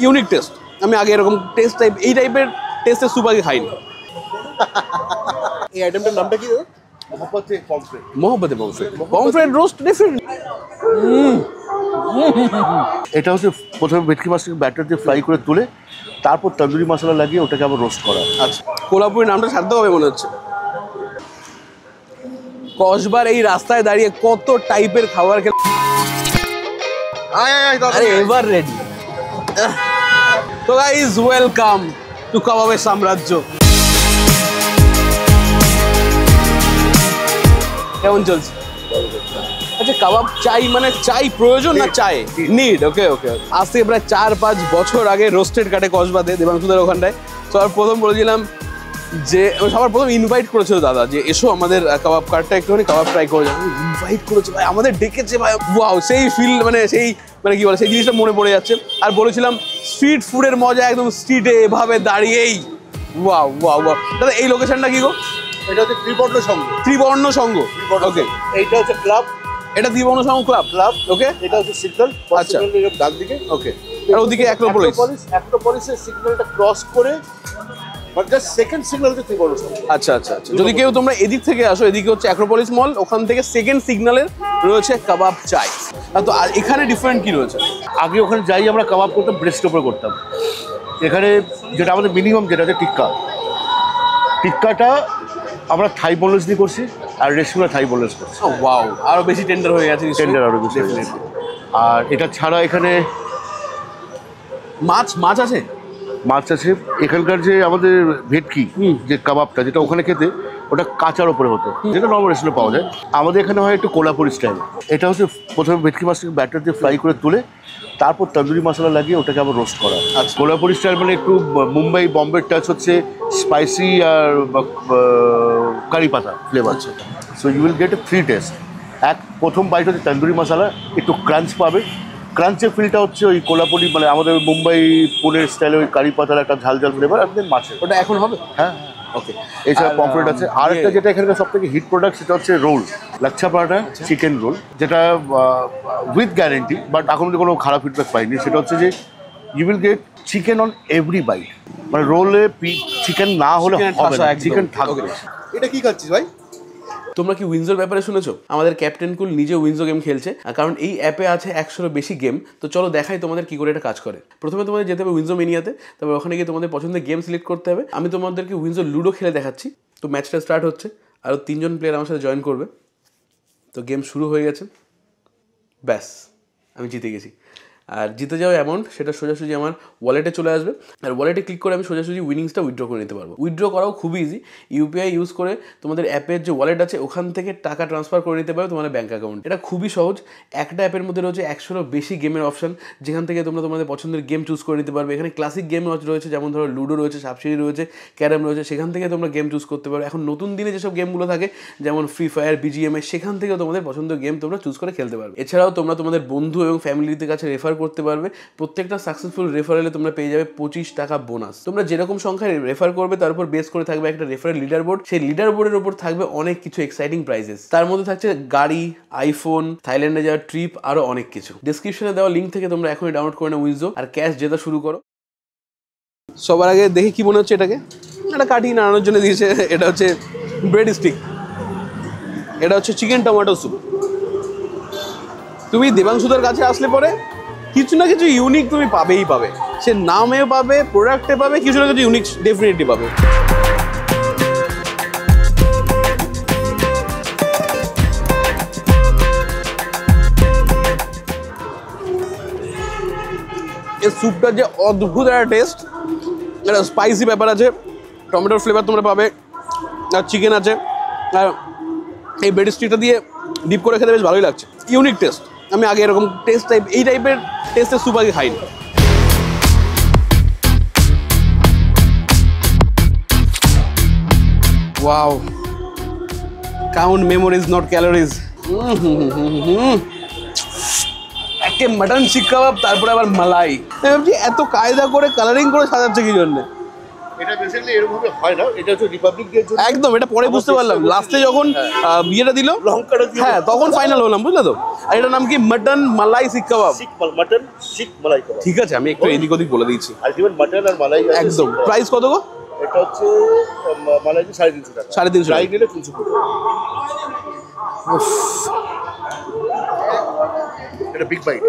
Unique taste. আমি আগে এরকম টেস্ট এই টাইপের টেস্টের স্যুপ আগে খাইনি। এই আইটেমটার নামটা কি? মোহব্বতে পমফ্রেট রোস্ট ডিফারেন্ট। এটা হচ্ছে প্রথমে ভেটকি মাছটাকে ব্যাটার দিয়ে ফ্রাই করে তুলে তারপর তন্দুরি মশলা লাগিয়ে ওটাকে আবার রোস্ট করা। আচ্ছা, কোলাপুরি নামটা সারতে হবে মনে হচ্ছে। কসবার এই রাস্তায় দাঁড়িয়ে কত টাইপের খাবার খেলে এবার রেডি। তো গাইস ওয়েলকাম টু কাবাবের সাম্রাজ্য। কেমন চলছে? আচ্ছা, কাবাব চাই মানে চাই প্রয়োজন না চাই নিড? ওকে ওকে। আজ থেকে প্রায় 4-5 বছর আগে রোস্টেড কাটে কসবাতে দেবাংশুদের ওখানটায়। তো আর প্রথম বলেছিলাম যে সবার প্রথম ইনভাইট করেছিল দাদা যে এসো আমাদের কাবাব কাটটা একটুখানি কাবাব ট্রাই করে যাবো। ইনভাইট করেছে ভাই, আমাদের ডেকেছে ভাই। ওয়াও, সেই ফিল মানে সেই মানে কি বলে সেই জিনিসটা মনে পড়ে যাচ্ছে। আর বলেছিলাম স্ট্রিট ফুডের মজা একদম স্ট্রিটে এভাবে দাঁড়িয়েই। Wow wow wow. দাদা এই লোকেশনটা কি গো? এটা হচ্ছে ত্রিবর্ণ সংঘ। ত্রিবর্ণ সংঘ, ওকে। এইটা হচ্ছে ক্লাব। এটা ত্রিবর্ণ সংঘ ক্লাব। ওকে। এটা হচ্ছে সিগন্যাল। আচ্ছা, ডান দিকে। ওকে। আর ওদিকে অ্যাক্রোপলিসের সিগন্যালটা ক্রস করে জাস্ট সেকেন্ড সিগন্যাল হচ্ছে ত্রিবর্ণ সংঘ। আচ্ছা আচ্ছা আচ্ছা। যদি কেউ তোমরা এদিক থেকে আসো, এদিকে হচ্ছে অ্যাক্রোপলিস মল, ওখান থেকে সেকেন্ড সিগন্যালের রয়েছে কাবাব চাই। তো আর এখানে ডিফারেন্ট কি রয়েছে? আগে ওখানে যাই আমরা কাবাব করতাম, ব্রেস্ট ওপরে করতাম। এখানে যেটা আমাদের মিনিমাম যেটা হচ্ছে টিক্কাটা আমরা থাই বোনলেস দিয়ে করছি, আর রেস্টুরেন্টে থাই বোনলেস করছি। ওয়াও, আরো বেশি টেন্ডার হয়ে গেছে। টেন্ডার আরো বেশি। আর এটা ছাড়া এখানে মাছ আছে। মাছ আছে। এখানকার যে আমাদের ভেটকি যে কাবাবটা যেটা ওখানে খেতে ওটা কাঁচার ওপরে হতো, যেটা নর্মাল রেস্টুরেন্টে পাওয়া যায়। আমাদের এখানে হয় একটু কোলাপুরি স্টাইল। এটা হচ্ছে প্রথমে ভেটকি মাছটাকে ব্যাটার দিয়ে ফ্রাই করে তুলে তারপর তন্দুরি মশলা লাগিয়ে ওটাকে আবার রোস্ট করা। আচ্ছা, কোলাপুরি স্টাইল মানে একটু মুম্বাই বম্বের টাচ হচ্ছে স্পাইসি আর কারি পাতা flavour. So you will get a 3 taste. প্রথম বাইট হচ্ছে তন্দুরি মশলা, একটু ক্রাঞ্চ পাবে। ক্রাঞ্চের ফিলটা হচ্ছে ওই কোলাপুরি মানে আমাদের মুম্বাই পুনের স্টাইলে ওই কারি পাতার একটা ঝাল ঝাল ফ্লেভার। আর দেন মাছের ওটা এখন হবে। হ্যাঁ ওকে। এছাড়া পমফ্রেট আছে। আর একটা যেটা এখানকার সব থেকে হিট প্রোডাক্ট সেটা হচ্ছে roll, lachha paratha chicken roll, যেটা উইথ গ্যারেন্টি। বাট এখন কোনো খারাপ ফিডব্যাক পাইনি। সেটা হচ্ছে যে you will get chicken on every bite. মানে রোলে চিকেন না হলে হবে না, চিকেন থাকবে। এটা কি খাচ্ছিস ভাই? তোমরা কি উইনজোর ব্যাপারে শুনেছো? আমাদের ক্যাপ্টেন কুল নিজে উইনজো গেম খেলছে, কারণ এই অ্যাপে আছে 100-এরও বেশি গেম। তো চলো দেখাই তোমাদের কি করে এটা কাজ করে। প্রথমে তোমাদের যেতে হবে উইনজো মেনিয়াতে, তারপর ওখানে গিয়ে তোমাদের পছন্দের গেম সিলেক্ট করতে হবে। আমি তোমাদেরকে উইনজো লুডো খেলে দেখাচ্ছি। তো ম্যাচটা স্টার্ট হচ্ছে, আরও 3 জন প্লেয়ার আমার সাথে জয়েন করবে। তো গেম শুরু হয়ে গেছে। ব্যাস, আমি জিতে গেছি। আর জিতে যাওয়া অ্যামাউন্ট সেটা সোজাসুজি আমার ওয়ালেটে চলে আসবে। আর ওয়ালেটে ক্লিক করে আমি সোজাসুজি উইনিংসটা উইথড্র করে নিতে পারবো। উইথড্র করাও খুবই ইজি। ইউপিআই ইউজ করে তোমাদের অ্যাপের যে ওয়ালেট আছে ওখান থেকে টাকা ট্রান্সফার করে নিতে পারবে তোমাদের ব্যাঙ্ক অ্যাকাউন্ট। এটা খুবই সহজ। একটা অ্যাপের মধ্যে রয়েছে 100-এরও বেশি গেমের অপশন, যেখান থেকে তোমরা তোমাদের পছন্দের গেম চুজ করে নিতে পারবে। এখানে ক্লাসিক গেম রয়েছে, যেমন ধরো লুডো রয়েছে, সাপসিড়ি রয়েছে, ক্যারাম রয়েছে। সেখান থেকে তোমরা গেম চুজ করতে পারবে। এখন নতুন দিনে যেসব গেমগুলো থাকে যেমন ফ্রি ফায়ার, বিজিএমআই, সেখান থেকেও তোমাদের পছন্দের গেম তোমরা চুজ করে খেলতে পারবে। এছাড়াও তোমরা তোমাদের বন্ধু এবং ফ্যামিলিদের কাছে রেফার করতে পারবে। প্রত্যেকটা সাকসেসফুল রেফারেলে তোমরা পেয়ে যাবে 25 টাকা বোনাস। তোমরা যেরকম সংখ্যায় রেফার করবে তার উপর বেস করে থাকবে একটা রেফারেল লিডার বোর্ড। সেই লিডার বোর্ডের উপর থাকবে অনেক কিছু এক্সাইটিং প্রাইজেস। তার মধ্যে থাকছে গাড়ি, আইফোন, থাইল্যান্ডে যাওয়ার ট্রিপ, আরো অনেক কিছু। ডেসক্রিপশনে দেওয়া লিঙ্ক থেকে তোমরা এখনই ডাউনলোড করে নাও উইনজো আর ক্যাশ জেতা শুরু করো। সবার আগে দেখি কি মনে হচ্ছে এটাকে। এটা কাটিয়ে নাড়ানোর জন্য দিয়েছে। এটা হচ্ছে ব্রেড স্টিক। এটা হচ্ছে চিকেন টমেটো স্যুপ। তুমি দেবাংশুদের কাছে আসলে পরে কিছু না কিছু ইউনিক তুমি পাবেই পাবে। সে নামেও পাবে, প্রোডাক্টে পাবে, কিছু না কিছু ইউনিক ডেফিনেটলি পাবে। এই স্যুপটার যে অদ্ভুত একটা টেস্ট, একটা স্পাইসি ব্যাপার আছে, টমেটোর ফ্লেভার তোমরা পাবে, আর চিকেন আছে, আর এই ব্রেড স্টিকটা দিয়ে ডিপ করে খেতে বেশ ভালোই লাগছে। Unique taste. আমি আগে এরকম এই টাইপের টেস্টের স্যুপ আগে খাইনি। Wow, count memories not calories. একে মাটন শিক কাবাব, তারপরে আবার মালাই। আমি ভাবছি এত কায়দা করে কালারিং করে সাজাচ্ছে কি জন্যে। এটা বেসিক্যালি এরকম ভাবে হয় না, এটা হচ্ছে রিপাবলিক ডে জন্য। একদম, এটা পরে বুঝতে পারলাম, লাস্টে যখন বিয়েটা দিল লঙ্কাটা দিয়ে, হ্যাঁ তখন ফাইনাল হলাম, বুঝলে তো। আর এটার নাম কি? মাটন মালাই শিক কাবাব। মাটন শিক মালাই কাবাব। ঠিক আছে, আমি একটু এদিক ওদিক বলে দিচ্ছি। আলটিমেট মাটন আর মালাই আছে। একদম। প্রাইস কত গো? এটা হচ্ছে মালাই 350 টাকা। 350 ফ্রাই নিলে 300 টাকা। এটা বিগ বাইট।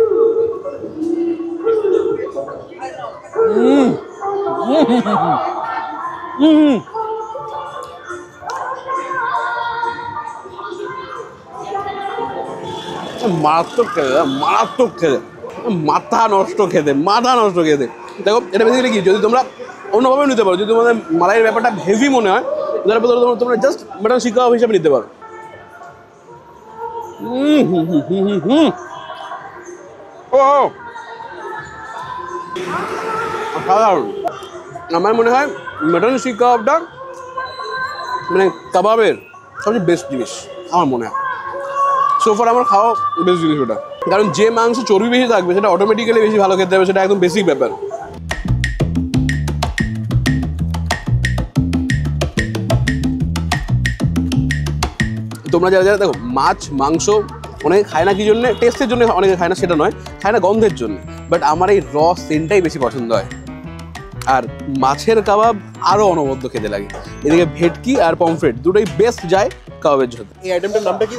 মারাত্মক খেতে, মারাত্মক খেতে, মাথা নষ্ট খেতে, মাথা নষ্ট খেতে। দেখো এটা বেসিক্যালি কি, যদি তোমরা অন্যভাবে নিতে পারো, যদি তোমাদের মালাইয়ের ব্যাপারটা হেভি মনে হয়, তারপর তোমরা জাস্ট মাটন শিক কাবাব হিসাবে নিতে পারো। সাধারণ আমার মনে হয় মাটন শিক কাবাবটা মানে কাবাবের সবচেয়ে বেস্ট জিনিস আমার মনে হয়। সোফার আমার খাওয়া বেস্ট জিনিস ওটা, কারণ যে মাংস চর্বি বেশি থাকবে সেটা অটোমেটিক্যালি বেশি ভালো খেতে হবে, সেটা একদম বেসিক ব্যাপার। তোমরা যারা যারা দেখো মাছ মাংস অনেকে খায় না কি জন্য, টেস্টের জন্য অনেকে খায় না সেটা নয়, খায় না গন্ধের জন্য, বাট আমার এই র সেন্টটাই বেশি পছন্দ হয়। আর মাছের কাবাব আরও অনবদ্য খেতে লাগে। এদিকে ভেটকি আর পমফ্রেট দুটোই বেস্ট যায় কাবাবের জন্য। এই আইটেমটার নামটা কি?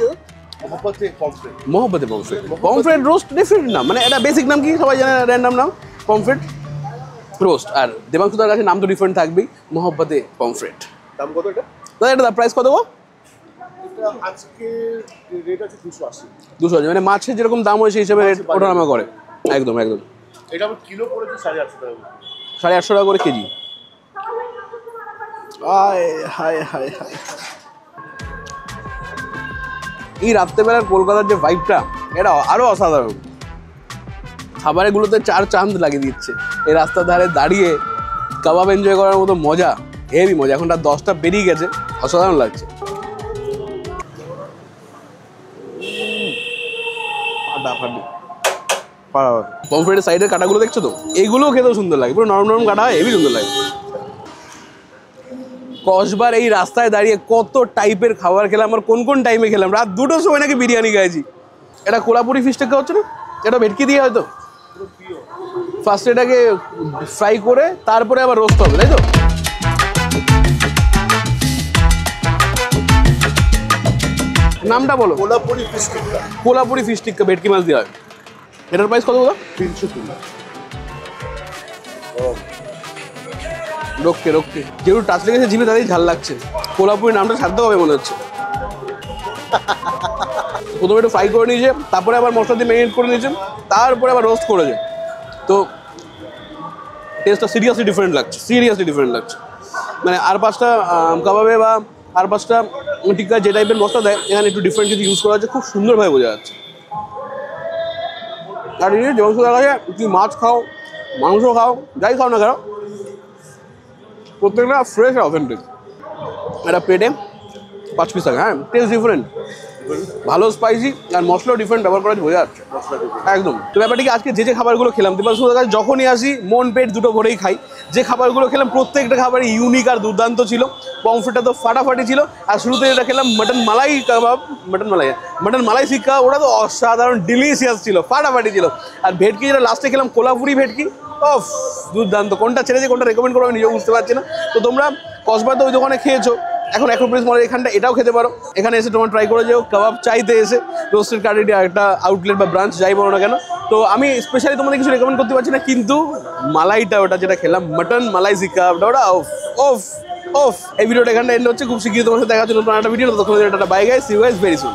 মোহাম্মতে পমফ্রেট। মোহাম্মতে পমফ্রেট। পমফ্রেট রোস্ট ডিফারেন্ট নাম, মানে এটা বেসিক নাম কি সবাই জানে, র্যান্ডাম নাম পমফ্রেট রোস্ট। আর দেবাংশুদার কাছে নাম তো ডিফারেন্ট থাকবেই, মোহাম্মতে পমফ্রেট। দাম কত এটা? দাদা এটা প্রাইস কত গো? এটা আজকে রেট আছে 280। 280, মানে মাছের যেরকম দাম হয় সেই হিসাবে রেট ওঠানামা করে। একদম একদম। এটা আমার কিলো পড়েছে 850 টাকা। 850 টাকা করে কেজি। হায় হায় হায় হায়। এই রাত্রেবেলার কলকাতার যে ভাইবটা, এটা আরো অসাধারণ। খাবারগুলোতে 4 চাঁদ লাগিয়ে দিচ্ছে। এই রাস্তার ধারে দাঁড়িয়ে কাবাব এনজয় করার মতো মজা, হেভি মজা। এখন রাত 10টা পেরিয়ে গেছে, অসাধারণ লাগছে। পমফ্রেটের সাইডের কাটাগুলো দেখছো তো, এইগুলোও খেতেও সুন্দর লাগে, পুরো নরম নরম কাটা হয়, হেভি সুন্দর লাগে। কসবার এই রাস্তায় দাঁড়িয়ে কত টাইপের খাবার খেলাম, আর কোন কোন টাইমে খেলাম। রাত 2টোর সময় নাকি বিরিয়ানি খাইছি। এটা কোলাপুরি ফিশ টিক্কা হচ্ছে না, এটা ভেটকি দিয়ে হয়তো ফার্স্ট এটাকে ফ্রাই করে তারপরে আবার রোস্ট হবে, তাই তো? নামটা বলো। কোলাপুরি ফিশ টিক্কা। কোলাপুরি ফিশ টিক্কা ভেটকি মাছ দিয়ে হয়। এটার প্রাইস কত বলো? 300 টাকা। রক্ষে রক্ষে, যেগুলো টাচ লেগেছে জিভে তাদেরই ঝাল লাগছে। কোলাপুরি নামটা ছাড়তে হবে মনে হচ্ছে। প্রথমে একটু ফ্রাই করে নিয়েছে, তারপরে আবার মশলা দিয়ে ম্যারিনেট করে নিয়েছে, তারপরে আবার রোস্ট করেছে। তো টেস্টটা সিরিয়াসলি ডিফারেন্ট লাগছে, সিরিয়াসলি ডিফারেন্ট লাগছে। মানে আর 5টা কাবাবে বা আর 5টা টিক্কা যে টাইপের মশলা দেয়, এখানে একটু ডিফারেন্ট কিছু ইউজ করা হচ্ছে, খুব সুন্দরভাবে বোঝা যাচ্ছে। আর এই যেমন দেখা যায় তুমি মাছ খাও, মাংস খাও, যাই খাও না কেন, প্রত্যেকটা ফ্রেশ আর অথেন্টিক। এটা পেটে 5 পিস থাকে। হ্যাঁ, টেস্ট ডিফারেন্ট, ভালো স্পাইসি, আর মশলাও ডিফারেন্ট ব্যবহার করা বোঝা যাচ্ছে একদম। তো ব্যাপারটা কি, আজকে যে যে খাবারগুলো খেলাম, দেবাংশুদার কাছে যখনই আসি মন পেট দুটো ভরেই খাই। যে খাবারগুলো খেলাম প্রত্যেকটা খাবারই ইউনিক আর দুর্দান্ত ছিল। পমফ্রেটটা তো ফাটাফাটি ছিল, আর শুরুতে যেটা খেলাম মাটন মালাই কাবাব, মাটন মালাই শিক কাবাব, ওটা তো অসাধারণ ডিলিশিয়াস ছিল, ফাটাফাটি ছিল। আর ভেটকি যেটা লাস্টে খেলাম, কোলাপুরি ভেটকি, অফ দুর্দান্ত। কোনটা ছেড়েছে কোনটা রেকমেন্ড করবো আমি নিজেও বুঝতে পারছি না। তো তোমরা কসবাতে ওই দোকানে খেয়েছো, এখন অ্যাক্রোপলিস মলের এখানটা এটাও খেতে পারো। এখানে এসে তোমার ট্রাই করে যেও কাবাব চাইতে এসে রোস্টেড কারিডি একটা আউটলেট বা ব্রাঞ্চ যাই বলো না কেন। তো আমি স্পেশালি তোমাদের কিছু রেকমেন্ড করতে পারছি না, কিন্তু মালাইটা ওটা যেটা খেলাম মাটন মালাই শিক কাবাবটা, ওটা অফ অফ অফ। এই ভিডিওটা এখানটা এন্ড হচ্ছে। খুব শিগগিরই তোমার সাথে দেখা হচ্ছে নতুন একটা ভিডিও। তখন এটা bye guys, see you guys very soon.